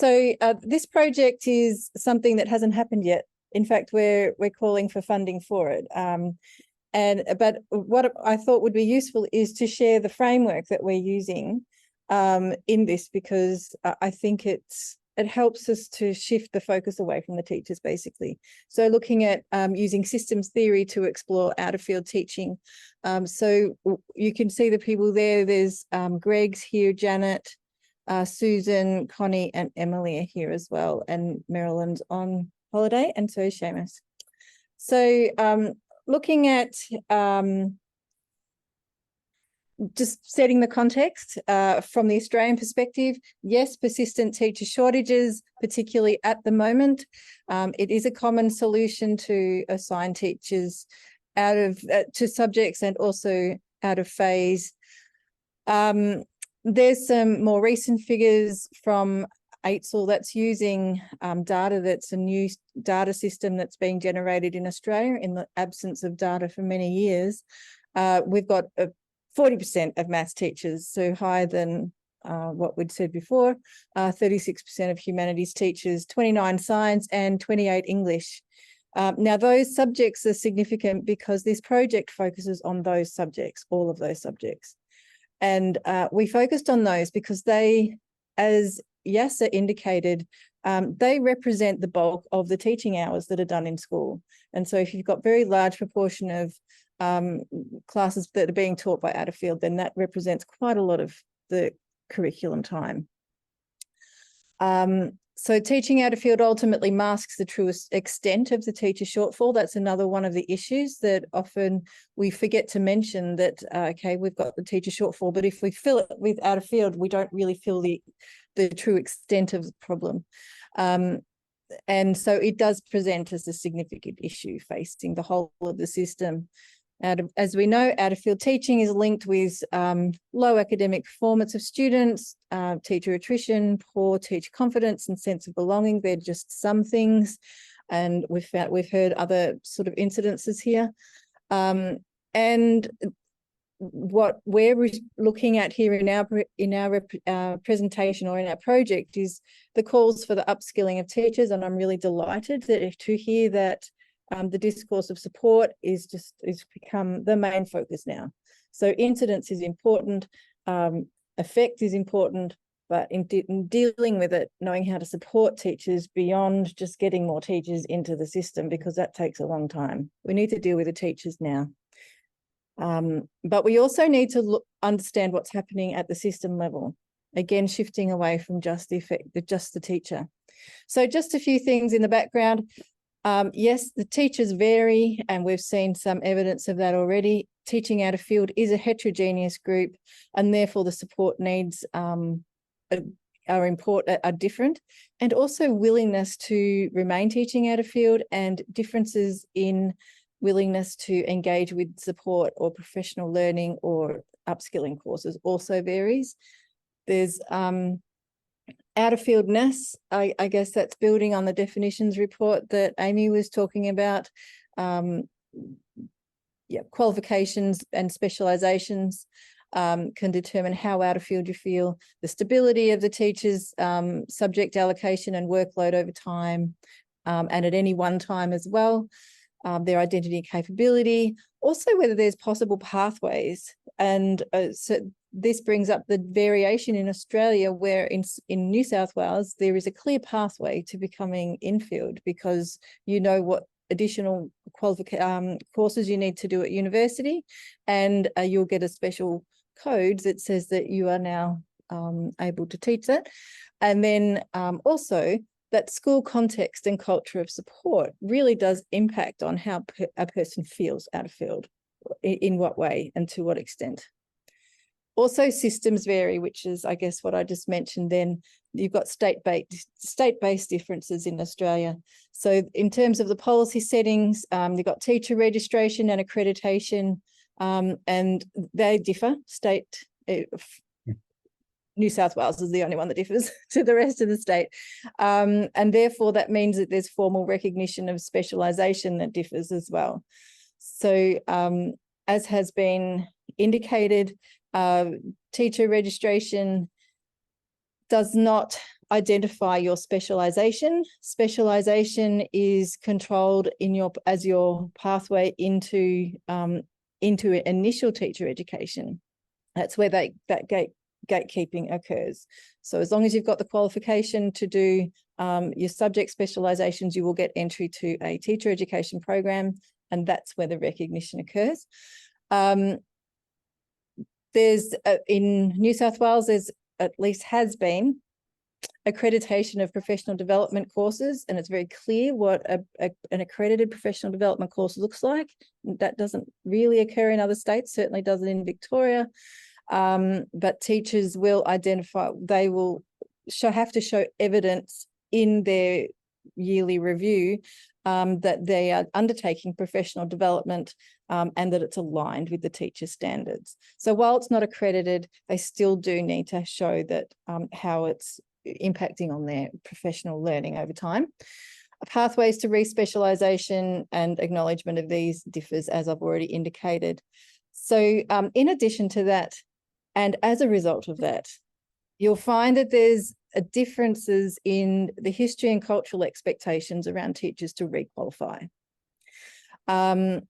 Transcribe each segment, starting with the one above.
So this project is something that hasn't happened yet. In fact, we're calling for funding for it. But what I thought would be useful is to share the framework that we're using in this, because I think it helps us to shift the focus away from the teachers, basically. So looking at using systems theory to explore out-of-field teaching. So you can see the people there. There's Greg's here, Janet, Susan, Connie, and Emily are here as well. And Merrilyn's on holiday, and so is Seamus. So looking at just setting the context from the Australian perspective, yes, persistent teacher shortages, particularly at the moment. It is a common solution to assign teachers out of to subjects and also out of phase. There's some more recent figures from Oates that's using data that's a new data system that's being generated in Australia in the absence of data for many years. We've got 40% of maths teachers, so higher than what we'd said before, 36% of humanities teachers, 29 science and 28 English. Now those subjects are significant because this project focuses on those subjects, all of those subjects. And we focused on those because they, as Yasser indicated, they represent the bulk of the teaching hours that are done in school. And so if you've got very large proportion of classes that are being taught by out of field, then that represents quite a lot of the curriculum time. So teaching out of field ultimately masks the truest extent of the teacher shortfall. That's another one of the issues that often we forget to mention, that, okay, we've got the teacher shortfall, but if we fill it with out of field, we don't really feel the true extent of the problem. And so it does present as a significant issue facing the whole of the system. As we know, out-of-field teaching is linked with low academic performance of students, teacher attrition, poor teacher confidence and sense of belonging. They're just some things, and we've heard other sort of incidences here. And what we're looking at here in our presentation or in our project is the calls for the upskilling of teachers, and I'm really delighted to hear that the discourse of support is become the main focus now. So incidence is important, effect is important, but in dealing with it, knowing how to support teachers beyond just getting more teachers into the system, because that takes a long time. We need to deal with the teachers now. But we also need to understand what's happening at the system level. Again, shifting away from just the teacher. So just a few things in the background. Yes, the teachers vary, and we've seen some evidence of that already. Teaching out of field is a heterogeneous group, and therefore the support needs are different, and also willingness to remain teaching out of field and differences in willingness to engage with support or professional learning or upskilling courses also varies. There's out-of-fieldness, I guess that's building on the definitions report that Amy was talking about. Qualifications and specializations can determine how out-of-field you feel. The stability of the teacher's subject allocation and workload over time, and at any one time as well. Their identity and capability, also whether there's possible pathways. And so this brings up the variation in Australia, where in New South Wales, there is a clear pathway to becoming in-field, because you know what additional courses you need to do at university, and you'll get a special code that says that you are now able to teach that. And then also that school context and culture of support really does impact on how a person feels out of field, in what way and to what extent. Also, systems vary, which is, I guess, what I just mentioned. Then you've got state-based differences in Australia. So in terms of the policy settings, you've got teacher registration and accreditation, and they differ. New South Wales is the only one that differs to the rest of the state. And therefore, that means that there's formal recognition of specialisation that differs as well. So as has been indicated, teacher registration does not identify your specialisation. Specialisation is controlled as your pathway into initial teacher education. That's where that gatekeeping occurs. So as long as you've got the qualification to do your subject specialisations, you will get entry to a teacher education program, and that's where the recognition occurs. There's in New South Wales, there's at least has been accreditation of professional development courses, and it's very clear what an accredited professional development course looks like. That doesn't really occur in other states, certainly doesn't in Victoria. But teachers will identify, they will have to show evidence in their yearly review that they are undertaking professional development and that it's aligned with the teacher standards. So while it's not accredited, they still do need to show that how it's impacting on their professional learning over time. Pathways to re-specialisation and acknowledgement of these differs, as I've already indicated. So in addition to that, and as a result of that, you'll find that there's differences in the history and cultural expectations around teachers to re-qualify. So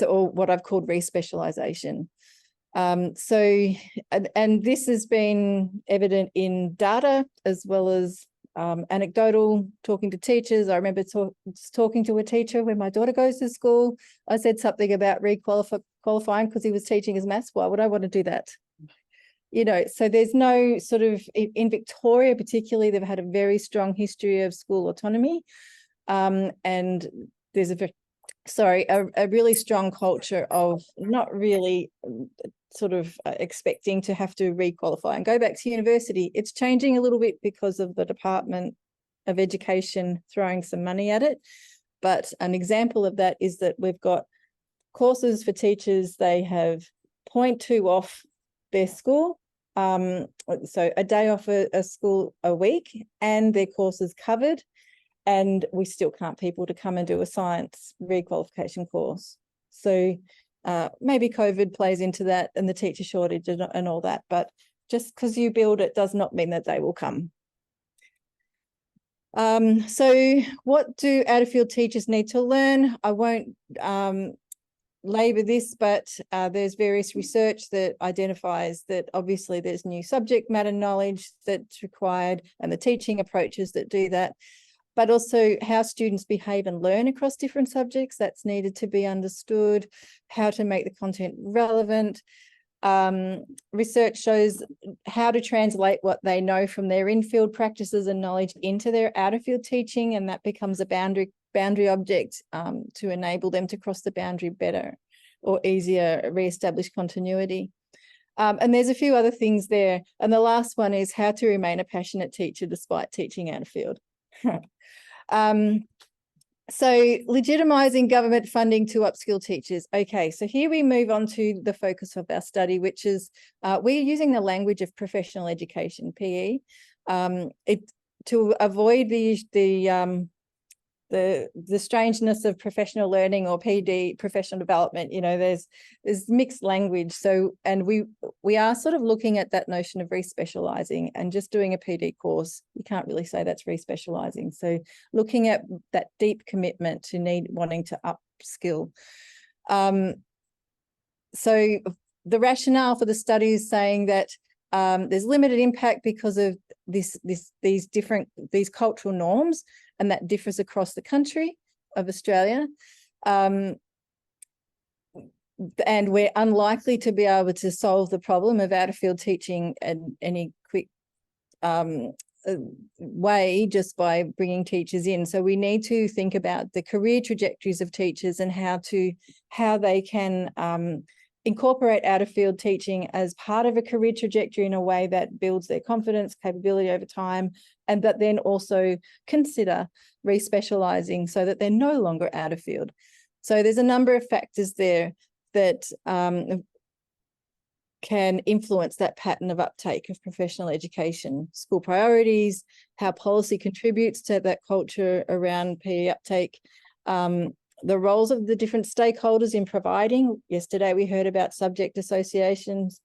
what I've called re-specialisation. And this has been evident in data as well as anecdotal, talking to teachers. I remember talking to a teacher when my daughter goes to school. I said something about qualifying because he was teaching his maths. Why would I want to do that? You know, so there's no sort of, in Victoria particularly, they've had a very strong history of school autonomy, and there's a really strong culture of not really sort of expecting to have to re-qualify and go back to university. It's changing a little bit because of the Department of Education throwing some money at it. But an example of that is that we've got courses for teachers, they have 0.2 off their school, so a day off a school a week, and their course is covered, and we still can't people to come and do a science re-qualification course. So maybe COVID plays into that and the teacher shortage and all that, but just because you build it does not mean that they will come. So what do out-of-field teachers need to learn? I won't labour this, but there's various research that identifies that obviously there's new subject matter knowledge that's required and the teaching approaches that do that, but also how students behave and learn across different subjects. That's needed to be understood, how to make the content relevant. Research shows how to translate what they know from their in-field practices and knowledge into their out-of-field teaching, and that becomes a boundary object to enable them to cross the boundary better or easier, re-establish continuity. And there's a few other things there. And the last one is how to remain a passionate teacher despite teaching out of field. So legitimising government funding to upskill teachers. Okay, so here we move on to the focus of our study, which is we're using the language of professional education, PE, to avoid the strangeness of professional learning or PD, professional development. You know, there's mixed language. So, and we are sort of looking at that notion of re-specialising, and just doing a PD course, you can't really say that's re-specialising. So looking at that deep commitment to wanting to upskill. So the rationale for the study is saying that there's limited impact because of these cultural norms, and that differs across the country of Australia. And we're unlikely to be able to solve the problem of out-of-field teaching in any quick way just by bringing teachers in. So we need to think about the career trajectories of teachers and how they can incorporate out-of-field teaching as part of a career trajectory in a way that builds their confidence, capability over time, and that then also consider re-specialising so that they're no longer out-of-field. So there's a number of factors there that can influence that pattern of uptake of professional education. School priorities, how policy contributes to that culture around PE uptake, the roles of the different stakeholders in providing. Yesterday we heard about subject associations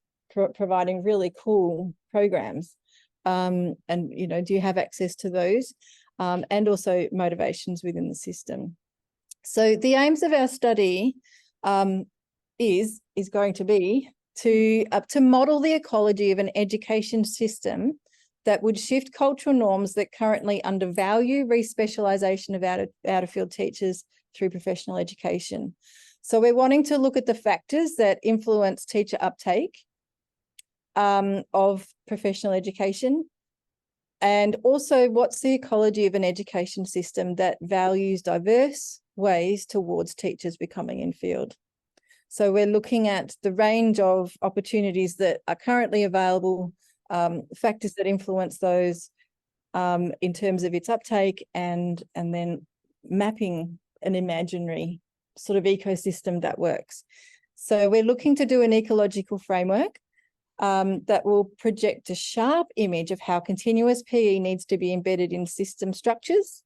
providing really cool programs And, you know, do you have access to those? And also motivations within the system. So the aims of our study is going to be to model the ecology of an education system that would shift cultural norms that currently undervalue respecialisation of out-of-field teachers through professional education. So we're wanting to look at the factors that influence teacher uptake of professional education, and also what's the ecology of an education system that values diverse ways towards teachers becoming in field. So we're looking at the range of opportunities that are currently available, factors that influence those in terms of its uptake, and then mapping an imaginary sort of ecosystem that works. So we're looking to do an ecological framework that will project a sharp image of how continuous PE needs to be embedded in system structures,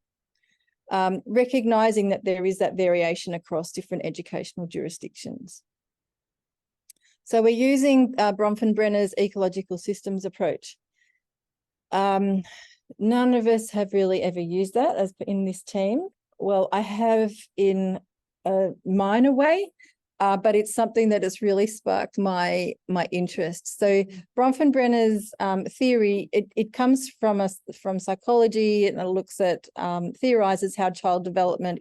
recognising that there is that variation across different educational jurisdictions. So we're using Bronfenbrenner's ecological systems approach. None of us have really ever used that as in this team. Well, I have in a minor way, but it's something that has really sparked my interest. So Bronfenbrenner's theory, it comes from psychology, and it looks at, theorizes how child development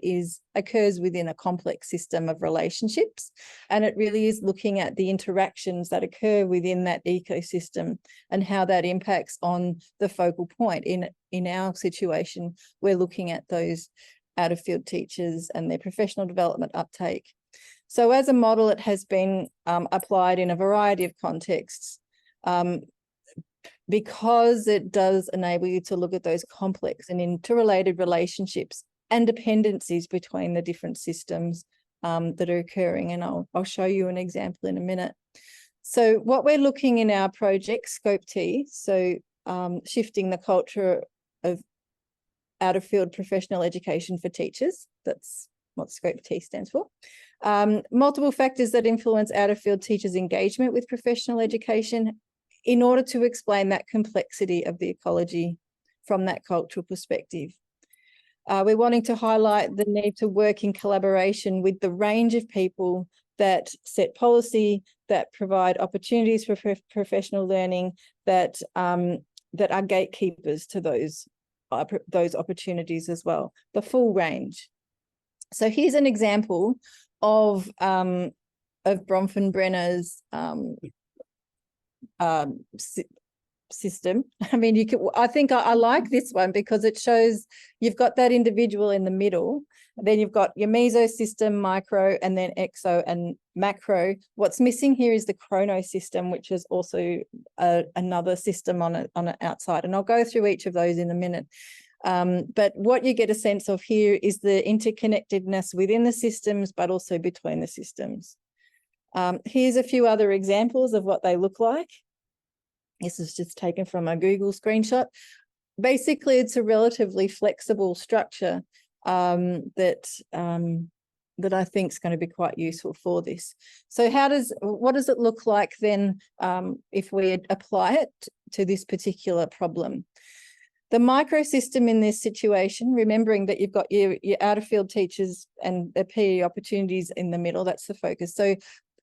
occurs within a complex system of relationships. And it really is looking at the interactions that occur within that ecosystem and how that impacts on the focal point. In our situation, we're looking at those out-of-field teachers and their professional development uptake. So as a model, it has been applied in a variety of contexts because it does enable you to look at those complex and interrelated relationships and dependencies between the different systems that are occurring. And I'll show you an example in a minute. So what we're looking in our project, Scope T, so shifting the culture of out-of-field professional education for teachers, that's what Scope T stands for. Multiple factors that influence out-of-field teachers' engagement with professional education in order to explain that complexity of the ecology from that cultural perspective. We're wanting to highlight the need to work in collaboration with the range of people that set policy, that provide opportunities for professional learning, that are gatekeepers to those opportunities as well, the full range. So here's an example of Bronfenbrenner's system. I mean, I think I like this one because it shows you've got that individual in the middle, then you've got your meso system, micro, and then exo and macro. What's missing here is the chrono system, which is also another system on an outside, and I'll go through each of those in a minute. But what you get a sense of here is the interconnectedness within the systems, but also between the systems. Here's a few other examples of what they look like. This is just taken from a Google screenshot. Basically, it's a relatively flexible structure that I think is going to be quite useful for this. So what does it look like then if we apply it to this particular problem? The microsystem in this situation, remembering that you've got your out-of-field teachers and their PE opportunities in the middle, that's the focus. So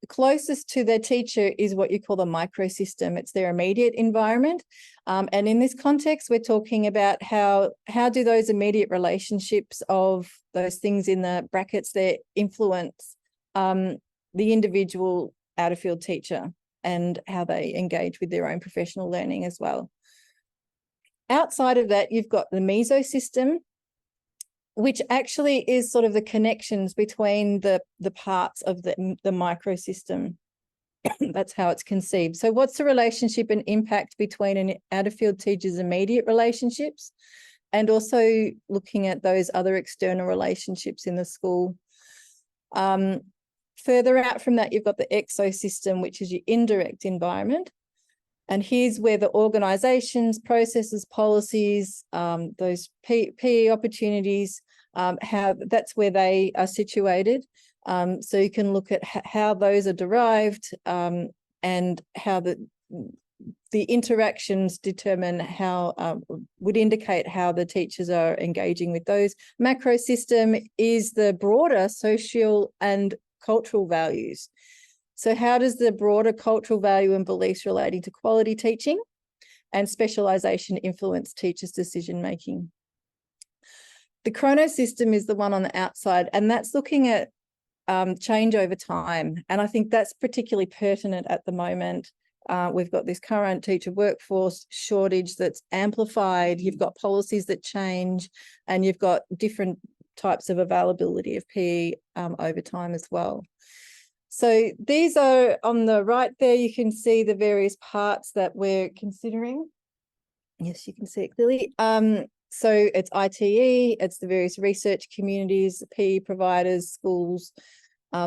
closest to their teacher is what you call the microsystem. It's their immediate environment. And in this context, we're talking about how do those immediate relationships of those things in the brackets there influence the individual out-of-field teacher and how they engage with their own professional learning as well. Outside of that, you've got the mesosystem, which actually is sort of the connections between the parts of the microsystem. That's how it's conceived. So what's the relationship and impact between an out-of-field teacher's immediate relationships and also looking at those other external relationships in the school? Further out from that, you've got the exosystem, which is your indirect environment. And here's where the organisations, processes, policies, those PE opportunities, that's where they are situated. So you can look at how those are derived and how the interactions determine how, would indicate how the teachers are engaging with those. Macro system is the broader social and cultural values. So how does the broader cultural value and beliefs relating to quality teaching and specialisation influence teachers' decision-making? The chrono system is the one on the outside, and that's looking at change over time. And I think that's particularly pertinent at the moment. We've got this current teacher workforce shortage that's amplified. You've got policies that change, and you've got different types of availability of PE over time as well. So these are on the right there. You can see the various parts that we're considering. Yes, you can see it clearly. So it's ITE, it's the various research communities, PE providers, schools,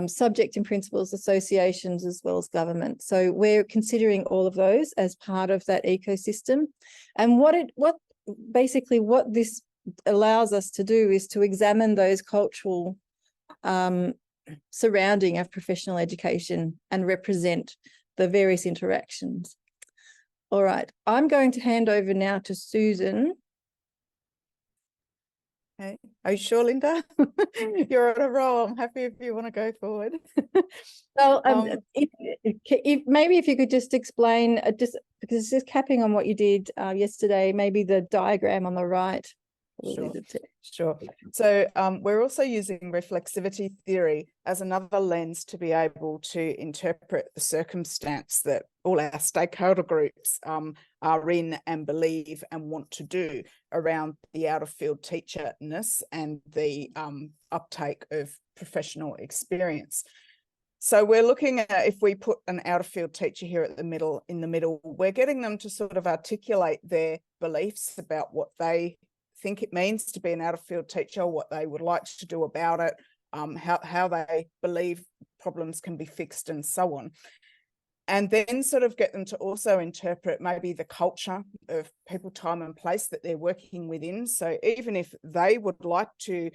subject and principals associations, as well as government. So we're considering all of those as part of that ecosystem. And what this allows us to do is to examine those cultural surrounding of professional education and represent the various interactions. All right, I'm going to hand over now to Susan. Okay. Are you sure, Linda? You're on a roll. I'm happy if you want to go forward. Well, maybe if you could just explain, just because it's just capping on what you did yesterday, maybe the diagram on the right. Sure. So we're also using reflexivity theory as another lens to be able to interpret the circumstance that all our stakeholder groups are in and believe and want to do around the out-of-field teacherness and the uptake of professional experience. So we're looking at, if we put an out-of-field teacher here in the middle, we're getting them to sort of articulate their beliefs about what they think it means to be an out-of-field teacher, what they would like to do about it, how they believe problems can be fixed, and so on. And then sort of get them to also interpret maybe the culture of people, time and place that they're working within. So even if they would like to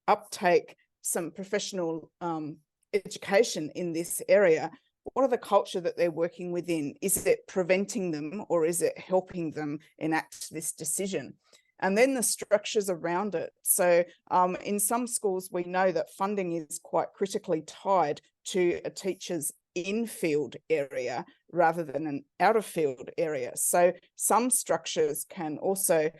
uptake some professional education in this area, what are the culture that they're working within? Is it preventing them, or is it helping them enact this decision? And then the structures around it. So in some schools, we know that funding is quite critically tied to a teacher's in-field area rather than an out-of-field area. So some structures can also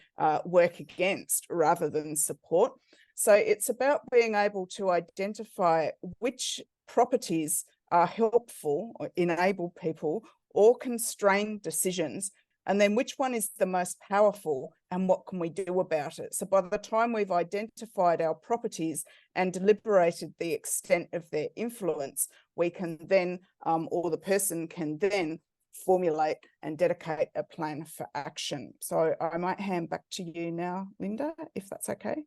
work against rather than support. So it's about being able to identify which properties are helpful or enable people or constrain decisions, and then which one is the most powerful and what can we do about it? So by the time we've identified our properties and deliberated the extent of their influence, we can then, or the person can then formulate and dedicate a plan for action. So I might hand back to you now, Linda, if that's okay.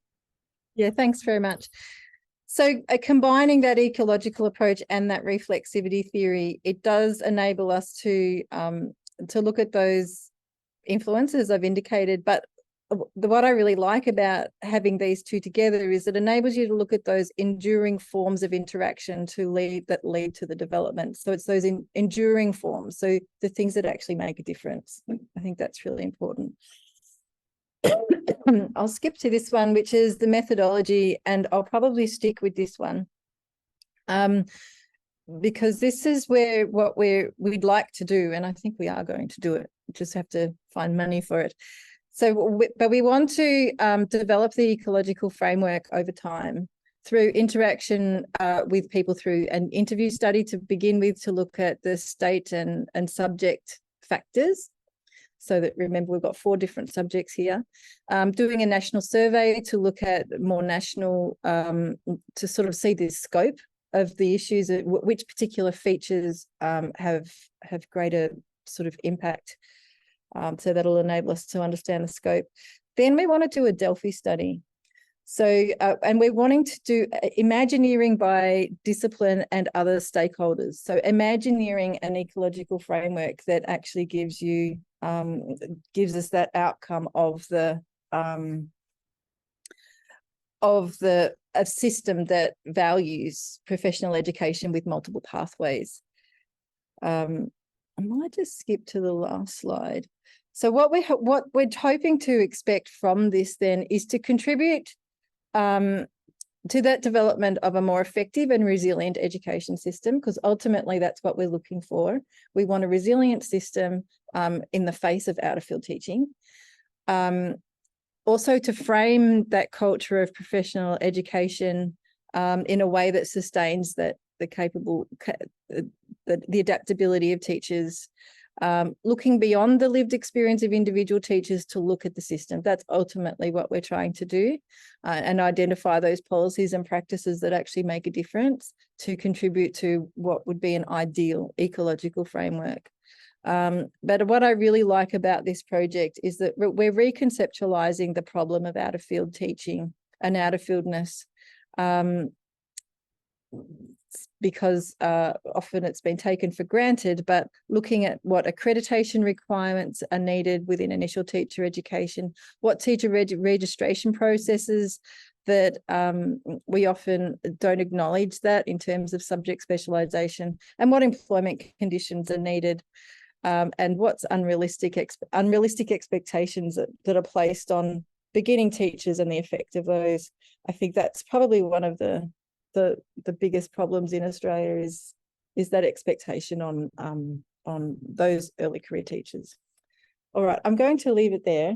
Yeah, thanks very much. So combining that ecological approach and that reflexivity theory, it does enable us to look at those influences I've indicated. But what I really like about having these two together is it enables you to look at those enduring forms of interaction that lead to the development. So it's those enduring forms, so the things that actually make a difference. I think that's really important. I'll skip to this one, which is the methodology, and I'll probably stick with this one. Because this is what we'd like to do, and I think we are going to do it. We just have to find money for it. So, but we want to develop the ecological framework over time through interaction with people, through an interview study to begin with, to look at the state and subject factors. So that, remember, we've got 4 different subjects here. Doing a national survey to look at more national, to sort of see the scope of the issues, which particular features have greater sort of impact. So that'll enable us to understand the scope. Then we want to do a Delphi study. So, and we're wanting to do Imagineering by discipline and other stakeholders. So Imagineering an ecological framework that actually gives us that outcome of a system that values professional education with multiple pathways. I might just skip to the last slide. So what we're hoping to expect from this then is to contribute to that development of a more effective and resilient education system, because ultimately that's what we're looking for. We want a resilient system in the face of out-of-field teaching. Also to frame that culture of professional education in a way that sustains the adaptability of teachers, looking beyond the lived experience of individual teachers to look at the system. That's ultimately what we're trying to do, and identify those policies and practices that actually make a difference to contribute to what would be an ideal ecological framework. But what I really like about this project is that we're reconceptualizing the problem of out-of-field teaching and out-of-fieldness, because often it's been taken for granted, but looking at what accreditation requirements are needed within initial teacher education, what teacher registration processes that we often don't acknowledge that in terms of subject specialisation, and what employment conditions are needed, and what's unrealistic expectations that are placed on beginning teachers and the effect of those. I think that's probably one of the biggest problems in Australia is that expectation on those early career teachers. All right, I'm going to leave it there.